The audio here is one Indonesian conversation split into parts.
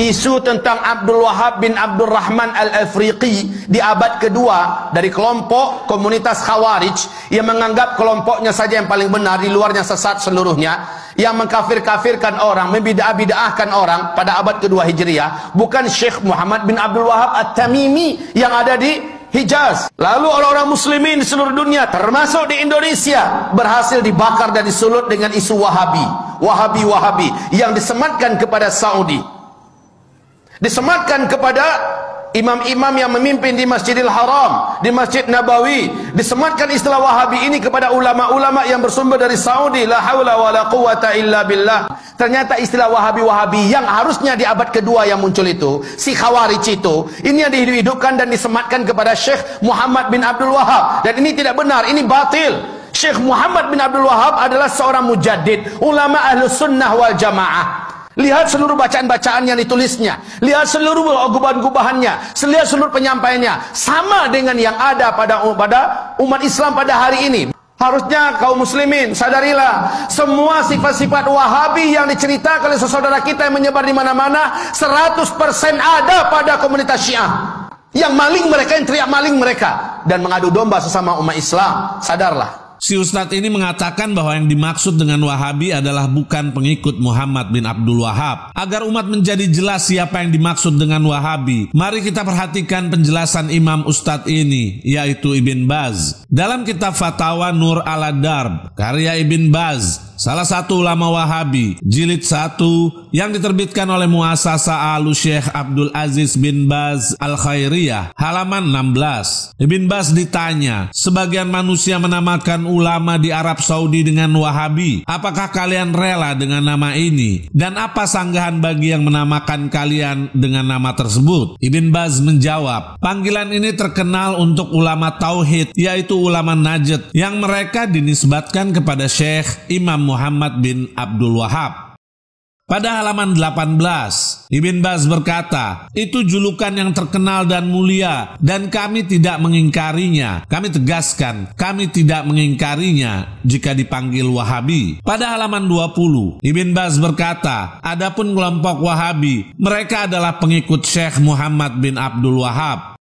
Isu tentang Abdul Wahab bin Abdul Rahman Al-Afriqi di abad kedua dari kelompok komunitas Khawarij yang menganggap kelompoknya saja yang paling benar, di luarnya sesat seluruhnya, yang mengkafir-kafirkan orang, membidah-bidahkan orang pada abad kedua Hijriah, bukan Syekh Muhammad bin Abdul Wahab At-Tamimi yang ada di Hijaz. Lalu orang-orang muslimin di seluruh dunia termasuk di Indonesia berhasil dibakar dan disulut dengan isu Wahabi yang disematkan kepada Saudi, disematkan kepada imam-imam yang memimpin di Masjidil Haram, di Masjid Nabawi. Disematkan istilah Wahabi ini kepada ulama-ulama yang bersumber dari Saudi. La haula wa la quwata illa billah. Ternyata istilah Wahabi yang harusnya di abad kedua yang muncul itu, si Khawarij itu, ini yang dihidupkan dan disematkan kepada Syekh Muhammad bin Abdul Wahab. Dan ini tidak benar, ini batil. Syekh Muhammad bin Abdul Wahab adalah seorang mujaddid, ulama Ahlus Sunnah wal Jamaah. Lihat seluruh bacaan-bacaan yang ditulisnya, lihat seluruh gubahan-gubahannya, lihat seluruh penyampaiannya, sama dengan yang ada pada umat Islam pada hari ini. Harusnya kaum muslimin sadarilah, semua sifat-sifat Wahabi yang diceritakan oleh saudara kita yang menyebar di mana-mana 100% ada pada komunitas Syiah. Yang maling mereka, yang teriak maling mereka dan mengadu domba sesama umat Islam. Sadarlah. Si Ustadz ini mengatakan bahwa yang dimaksud dengan Wahabi adalah bukan pengikut Muhammad bin Abdul Wahab. Agar umat menjadi jelas siapa yang dimaksud dengan Wahabi, mari kita perhatikan penjelasan Imam Ustadz ini, yaitu Ibn Baz. Dalam kitab Fatawa Nur ala Darb, karya Ibn Baz, salah satu ulama Wahabi, jilid 1 yang diterbitkan oleh Muasasa Al-Syekh Abdul Aziz bin Baz Al-Khairiyah, halaman 16. Ibn Baz ditanya, sebagian manusia menamakan ulama di Arab Saudi dengan Wahabi. Apakah kalian rela dengan nama ini? Dan apa sanggahan bagi yang menamakan kalian dengan nama tersebut? Ibn Baz menjawab, panggilan ini terkenal untuk ulama Tauhid, yaitu ulama Najd, yang mereka dinisbatkan kepada Syekh Imam Muhammad bin Abdul Wahab. Pada halaman 18, Ibn Baz berkata, itu julukan yang terkenal dan mulia dan kami tidak mengingkarinya. Kami tegaskan, kami tidak mengingkarinya jika dipanggil Wahabi. Pada halaman 20, Ibn Baz berkata, adapun kelompok Wahabi, mereka adalah pengikut Syekh Muhammad bin Abdul Wahab.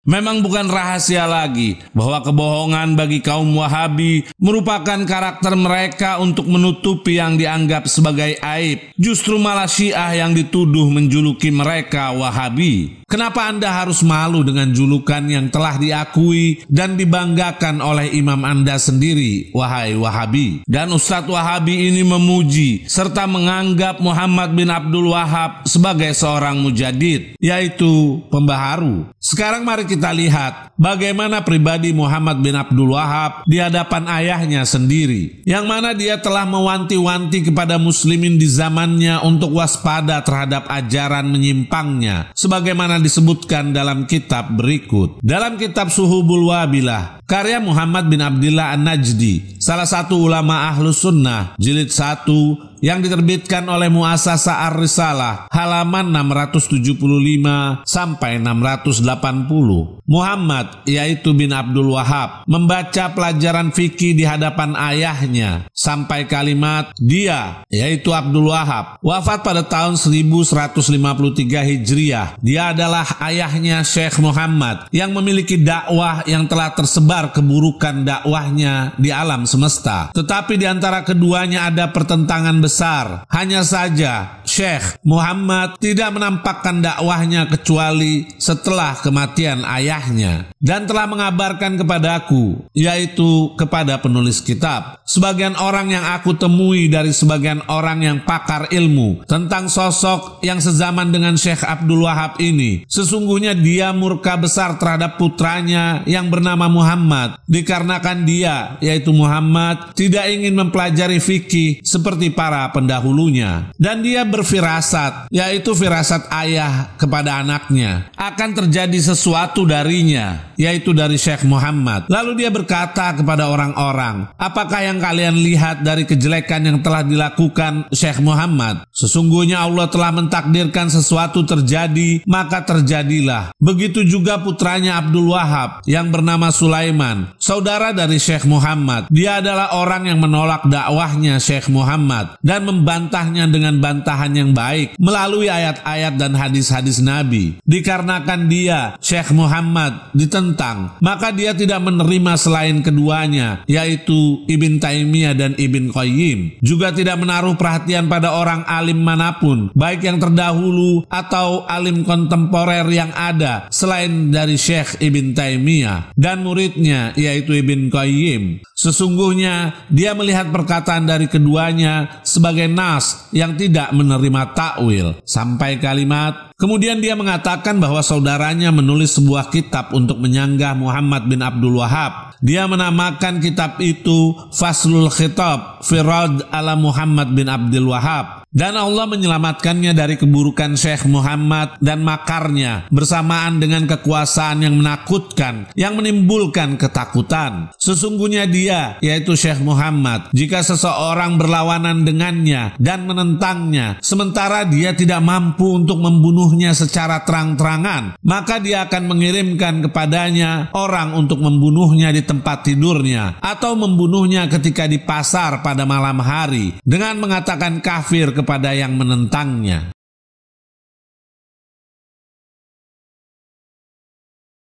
Memang bukan rahasia lagi bahwa kebohongan bagi kaum Wahabi merupakan karakter mereka untuk menutupi yang dianggap sebagai aib. Justru malah Syiah yang dituduh menjuluki mereka Wahabi. Kenapa Anda harus malu dengan julukan yang telah diakui dan dibanggakan oleh imam Anda sendiri, wahai Wahabi? Dan Ustadz Wahabi ini memuji serta menganggap Muhammad bin Abdul Wahab sebagai seorang mujaddid, yaitu pembaharu. Sekarang mari kita lihat bagaimana pribadi Muhammad bin Abdul Wahab di hadapan ayahnya sendiri, yang mana dia telah mewanti-wanti kepada muslimin di zamannya untuk waspada terhadap ajaran menyimpangnya, sebagaimana disebutkan dalam kitab berikut. Dalam kitab Suhubul Wabilah, karya Muhammad bin Abdillah An-Najdi, salah satu ulama Ahlus Sunnah, jilid 1 yang diterbitkan oleh Muasasa Ar-Risalah, halaman 675 sampai 680. Muhammad, yaitu bin Abdul Wahab, membaca pelajaran fikih di hadapan ayahnya sampai kalimat dia, yaitu Abdul Wahab, wafat pada tahun 1153 Hijriah. Dia adalah ayahnya Syekh Muhammad yang memiliki dakwah yang telah tersebar keburukan dakwahnya di alam semesta. Tetapi di antara keduanya ada pertentangan besar. Hanya saja Syekh Muhammad tidak menampakkan dakwahnya kecuali setelah kematian ayahnya, dan telah mengabarkan kepadaku, yaitu kepada penulis kitab, sebagian orang yang aku temui dari sebagian orang yang pakar ilmu tentang sosok yang sezaman dengan Syekh Abdul Wahab ini. Sesungguhnya dia murka besar terhadap putranya yang bernama Muhammad, dikarenakan dia, yaitu Muhammad, tidak ingin mempelajari fikih seperti para pendahulunya, dan dia berfirasat, yaitu firasat ayah kepada anaknya, akan terjadi sesuatu darinya, yaitu dari Syekh Muhammad. Lalu dia berkata kepada orang-orang, apakah yang kalian lihat dari kejelekan yang telah dilakukan Syekh Muhammad? Sesungguhnya Allah telah mentakdirkan sesuatu terjadi, maka terjadilah. Begitu juga putranya Abdul Wahab yang bernama Sulaiman Sulaiman, saudara dari Syekh Muhammad. Dia adalah orang yang menolak dakwahnya Syekh Muhammad dan membantahnya dengan bantahan yang baik melalui ayat-ayat dan hadis-hadis Nabi. Dikarenakan dia, Syekh Muhammad, ditentang, maka dia tidak menerima selain keduanya, yaitu Ibn Taimiyah dan Ibn Qayyim. Juga tidak menaruh perhatian pada orang alim manapun, baik yang terdahulu atau alim kontemporer yang ada selain dari Syekh Ibn Taimiyah dan muridnya yaitu Ibn Qayyim. Sesungguhnya dia melihat perkataan dari keduanya sebagai nas yang tidak menerima takwil. Sampai kalimat, kemudian dia mengatakan bahwa saudaranya menulis sebuah kitab untuk menyanggah Muhammad bin Abdul Wahab. Dia menamakan kitab itu Faslul Khitab Firad ala Muhammad bin Abdul Wahab. Dan Allah menyelamatkannya dari keburukan Syekh Muhammad dan makarnya bersamaan dengan kekuasaan yang menakutkan yang menimbulkan ketakutan. Sesungguhnya dia, yaitu Syekh Muhammad, jika seseorang berlawanan dengannya dan menentangnya sementara dia tidak mampu untuk membunuhnya secara terang-terangan, maka dia akan mengirimkan kepadanya orang untuk membunuhnya di tempat tidurnya atau membunuhnya ketika di pasar pada malam hari dengan mengatakan kafir kepada yang menentangnya.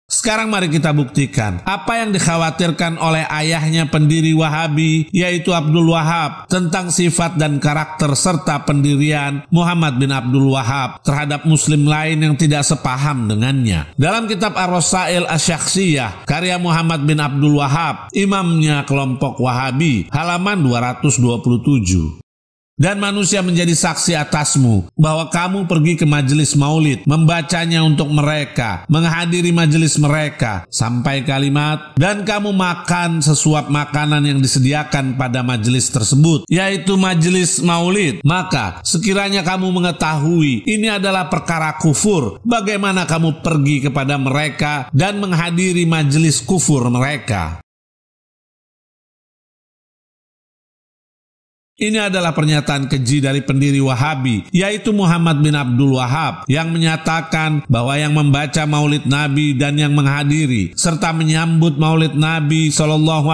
Sekarang mari kita buktikan apa yang dikhawatirkan oleh ayahnya pendiri Wahabi, yaitu Abdul Wahab, tentang sifat dan karakter serta pendirian Muhammad bin Abdul Wahab terhadap muslim lain yang tidak sepaham dengannya. Dalam kitab Ar-Rasail Asy-Syakhsiyah karya Muhammad bin Abdul Wahab, imamnya kelompok Wahabi, halaman 227. Dan manusia menjadi saksi atasmu bahwa kamu pergi ke majelis maulid, membacanya untuk mereka, menghadiri majelis mereka, sampai kalimat, dan kamu makan sesuap makanan yang disediakan pada majelis tersebut, yaitu majelis maulid. Maka sekiranya kamu mengetahui ini adalah perkara kufur, bagaimana kamu pergi kepada mereka dan menghadiri majelis kufur mereka? Ini adalah pernyataan keji dari pendiri Wahabi, yaitu Muhammad bin Abdul Wahab, yang menyatakan bahwa yang membaca maulid Nabi dan yang menghadiri serta menyambut maulid Nabi SAW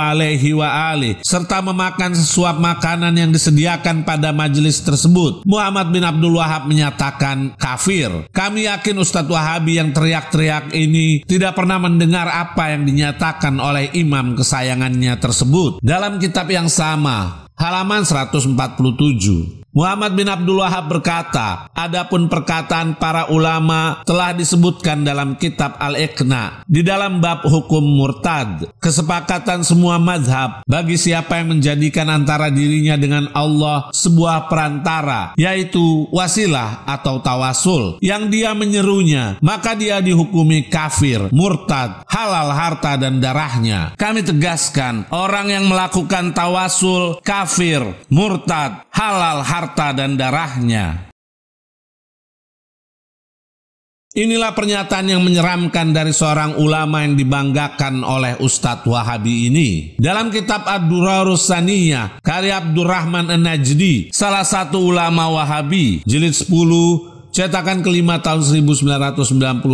serta memakan sesuap makanan yang disediakan pada majelis tersebut, Muhammad bin Abdul Wahab menyatakan kafir. Kami yakin Ustadz Wahabi yang teriak-teriak ini tidak pernah mendengar apa yang dinyatakan oleh imam kesayangannya tersebut. Dalam kitab yang sama, halaman 147, Muhammad bin Abdul Wahab berkata, adapun perkataan para ulama telah disebutkan dalam kitab Al-Iqna di dalam bab hukum murtad. Kesepakatan semua mazhab bagi siapa yang menjadikan antara dirinya dengan Allah sebuah perantara, yaitu wasilah atau tawasul, yang dia menyerunya, maka dia dihukumi kafir, murtad, halal harta dan darahnya. Kami tegaskan, orang yang melakukan tawasul kafir, murtad, halal harta dan darahnya. Inilah pernyataan yang menyeramkan dari seorang ulama yang dibanggakan oleh Ustadz Wahabi ini. Dalam kitab Ad-Durarus Saniyah karya Abdurrahman An-Najdi, salah satu ulama Wahabi, jilid 10, cetakan kelima tahun 1995,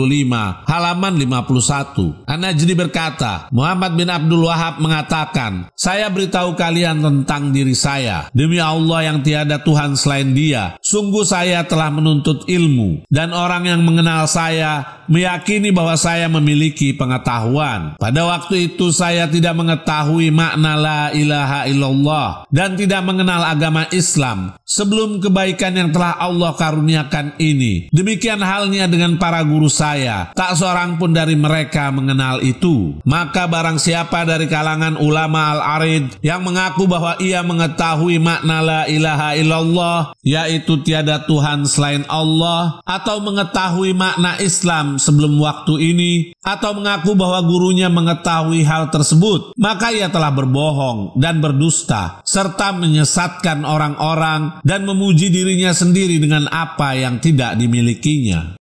halaman 51. An-Najdi berkata, Muhammad bin Abdul Wahab mengatakan, saya beritahu kalian tentang diri saya. Demi Allah yang tiada Tuhan selain Dia, sungguh saya telah menuntut ilmu, dan orang yang mengenal saya meyakini bahwa saya memiliki pengetahuan. Pada waktu itu saya tidak mengetahui makna la ilaha illallah dan tidak mengenal agama Islam sebelum kebaikan yang telah Allah karuniakan ini. Demikian halnya dengan para guru saya, tak seorang pun dari mereka mengenal itu. Maka barang siapa dari kalangan ulama al-arid yang mengaku bahwa ia mengetahui makna la ilaha illallah, yaitu tiada Tuhan selain Allah, atau mengetahui makna Islam sebelum waktu ini, atau mengaku bahwa gurunya mengetahui hal tersebut, maka ia telah berbohong dan berdusta, serta menyesatkan orang-orang dan memuji dirinya sendiri dengan apa yang tidak dimilikinya.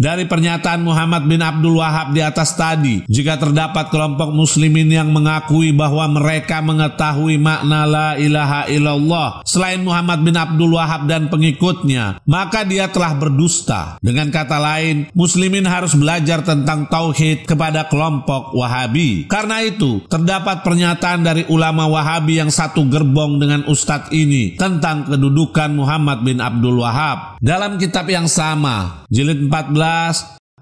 Dari pernyataan Muhammad bin Abdul Wahab di atas tadi, jika terdapat kelompok muslimin yang mengakui bahwa mereka mengetahui makna la ilaha illallah selain Muhammad bin Abdul Wahab dan pengikutnya, maka dia telah berdusta. Dengan kata lain, muslimin harus belajar tentang tauhid kepada kelompok Wahabi. Karena itu, terdapat pernyataan dari ulama Wahabi yang satu gerbong dengan ustadz ini tentang kedudukan Muhammad bin Abdul Wahab. Dalam kitab yang sama, jilid 14,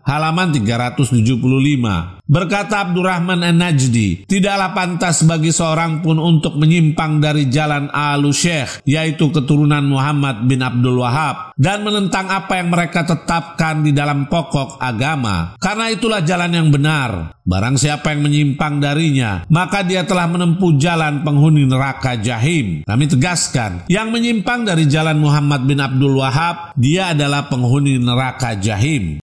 halaman 375. Berkata Abdurrahman An-Najdi, tidaklah pantas bagi seorang pun untuk menyimpang dari jalan Alu Syekh, yaitu keturunan Muhammad bin Abdul Wahab, dan menentang apa yang mereka tetapkan di dalam pokok agama. Karena itulah jalan yang benar. Barang siapa yang menyimpang darinya, maka dia telah menempuh jalan penghuni neraka Jahim. Kami tegaskan, yang menyimpang dari jalan Muhammad bin Abdul Wahab, dia adalah penghuni neraka Jahim.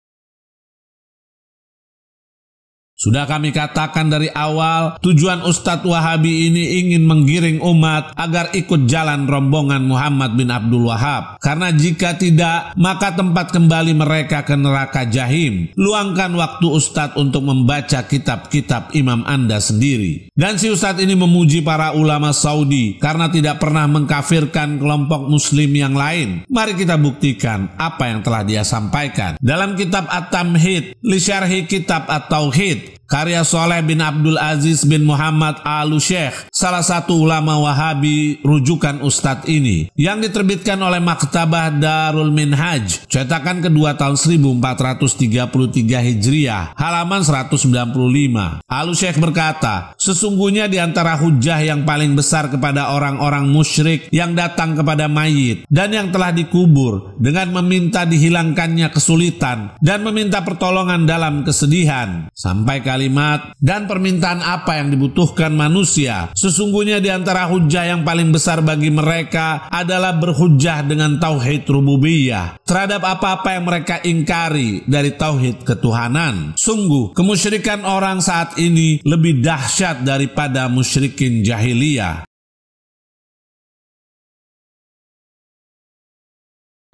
Sudah kami katakan dari awal, tujuan Ustadz Wahabi ini ingin menggiring umat agar ikut jalan rombongan Muhammad bin Abdul Wahab. Karena jika tidak, maka tempat kembali mereka ke neraka Jahim. Luangkan waktu Ustadz untuk membaca kitab-kitab imam Anda sendiri. Dan si Ustadz ini memuji para ulama Saudi karena tidak pernah mengkafirkan kelompok muslim yang lain. Mari kita buktikan apa yang telah dia sampaikan. Dalam kitab At-Tamhid, li syarhi kitab At-Tauhid, karya Soleh bin Abdul Aziz bin Muhammad Alu Syekh, salah satu ulama Wahabi rujukan Ustadz ini, yang diterbitkan oleh Maktabah Darul Minhaj, cetakan kedua tahun 1433 Hijriah, halaman 195. Alu Syekh berkata, sesungguhnya di antara hujah yang paling besar kepada orang-orang musyrik yang datang kepada mayit dan yang telah dikubur dengan meminta dihilangkannya kesulitan dan meminta pertolongan dalam kesedihan, sampai kalimat, dan permintaan apa yang dibutuhkan manusia. Sesungguhnya di antara hujah yang paling besar bagi mereka adalah berhujah dengan tauhid rububiyah terhadap apa-apa yang mereka ingkari dari tauhid ketuhanan. Sungguh, kemusyrikan orang saat ini lebih dahsyat daripada musyrikin jahiliyah.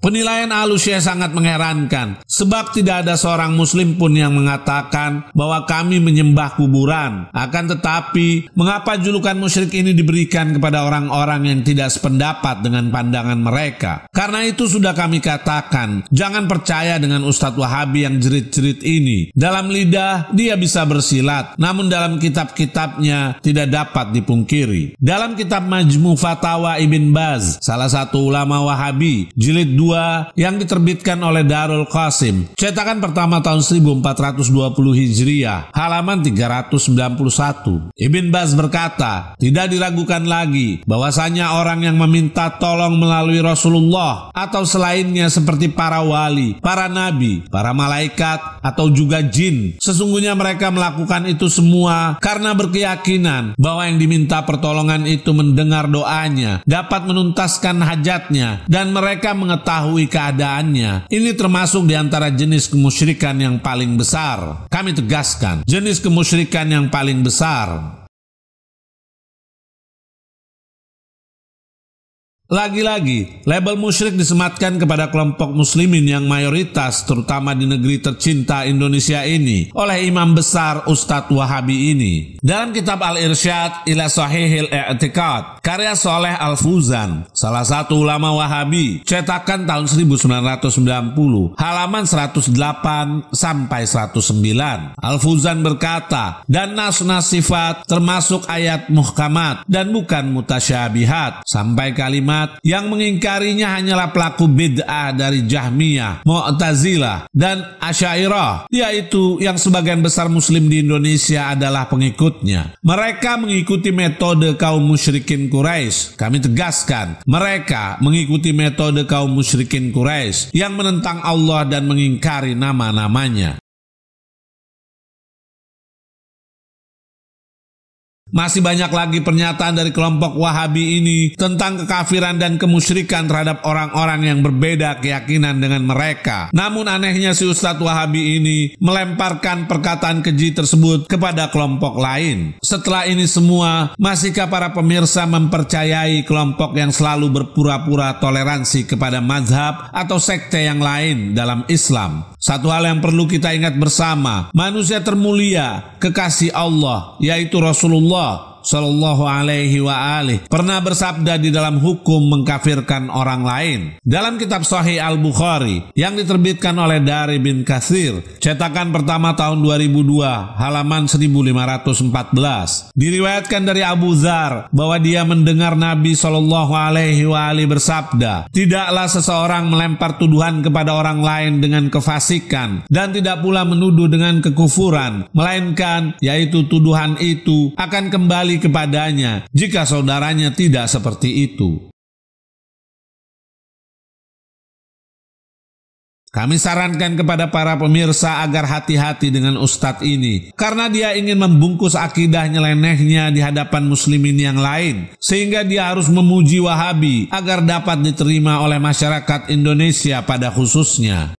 Penilaian Alu Syekh sangat mengherankan, sebab tidak ada seorang muslim pun yang mengatakan bahwa kami menyembah kuburan. Akan tetapi, mengapa julukan musyrik ini diberikan kepada orang-orang yang tidak sependapat dengan pandangan mereka? Karena itu sudah kami katakan, jangan percaya dengan Ustadz Wahabi yang jerit-jerit ini. Dalam lidah, dia bisa bersilat, namun dalam kitab-kitabnya tidak dapat dipungkiri. Dalam kitab Majmu' Fatawa Ibn Baz, salah satu ulama Wahabi, jilid 2, yang diterbitkan oleh Darul Qasim, cetakan pertama tahun 1420 Hijriah, halaman 391. Ibn Baz berkata, tidak diragukan lagi bahwasanya orang yang meminta tolong melalui Rasulullah atau selainnya seperti para wali, para nabi, para malaikat, atau juga jin, sesungguhnya mereka melakukan itu semua karena berkeyakinan bahwa yang diminta pertolongan itu mendengar doanya, dapat menuntaskan hajatnya, dan mereka mengetahui keadaannya. Ini termasuk di antara jenis kemusyrikan yang paling besar. Kami tegaskan, jenis kemusyrikan yang paling besar. Lagi-lagi, label musyrik disematkan kepada kelompok muslimin yang mayoritas, terutama di negeri tercinta Indonesia ini, oleh imam besar Ustadz Wahabi ini. Dalam kitab Al-Irsyad ila Sahihil I'tiqad, karya Soleh Al-Fuzan, salah satu ulama Wahabi, cetakan tahun 1990, halaman 108 sampai 109. Al-Fuzan berkata, dan nas-nas sifat termasuk ayat muhkamat dan bukan mutasyabihat, sampai kalimat yang mengingkarinya hanyalah pelaku bid'ah dari Jahmiyah, Mu'tazilah, dan Asy'ariyah, yaitu yang sebagian besar muslim di Indonesia adalah pengikutnya. Mereka mengikuti metode kaum musyrikin Quraisy. Kami tegaskan, mereka mengikuti metode kaum musyrikin Quraisy yang menentang Allah dan mengingkari nama-namanya. Masih banyak lagi pernyataan dari kelompok Wahabi ini tentang kekafiran dan kemusyrikan terhadap orang-orang yang berbeda keyakinan dengan mereka. Namun anehnya si Ustadz Wahabi ini melemparkan perkataan keji tersebut kepada kelompok lain. Setelah ini semua, masihkah para pemirsa mempercayai kelompok yang selalu berpura-pura toleransi kepada mazhab atau sekte yang lain dalam Islam? Satu hal yang perlu kita ingat bersama, manusia termulia, kekasih Allah, yaitu Rasulullah Sallallahu alaihi wa alihi pernah bersabda di dalam hukum mengkafirkan orang lain. Dalam kitab Sahih Al-Bukhari yang diterbitkan oleh Dari bin Katsir, cetakan pertama tahun 2002, halaman 1514, diriwayatkan dari Abu Dzar bahwa dia mendengar Nabi Sallallahu alaihi wa alihi bersabda, "Tidaklah seseorang melempar tuduhan kepada orang lain dengan kefasikan dan tidak pula menuduh dengan kekufuran, melainkan yaitu tuduhan itu akan kembali kepadanya jika saudaranya tidak seperti itu." Kami sarankan kepada para pemirsa agar hati-hati dengan ustadz ini, karena dia ingin membungkus akidah nyelenehnya di hadapan muslimin yang lain, sehingga dia harus memuji Wahabi agar dapat diterima oleh masyarakat Indonesia pada khususnya.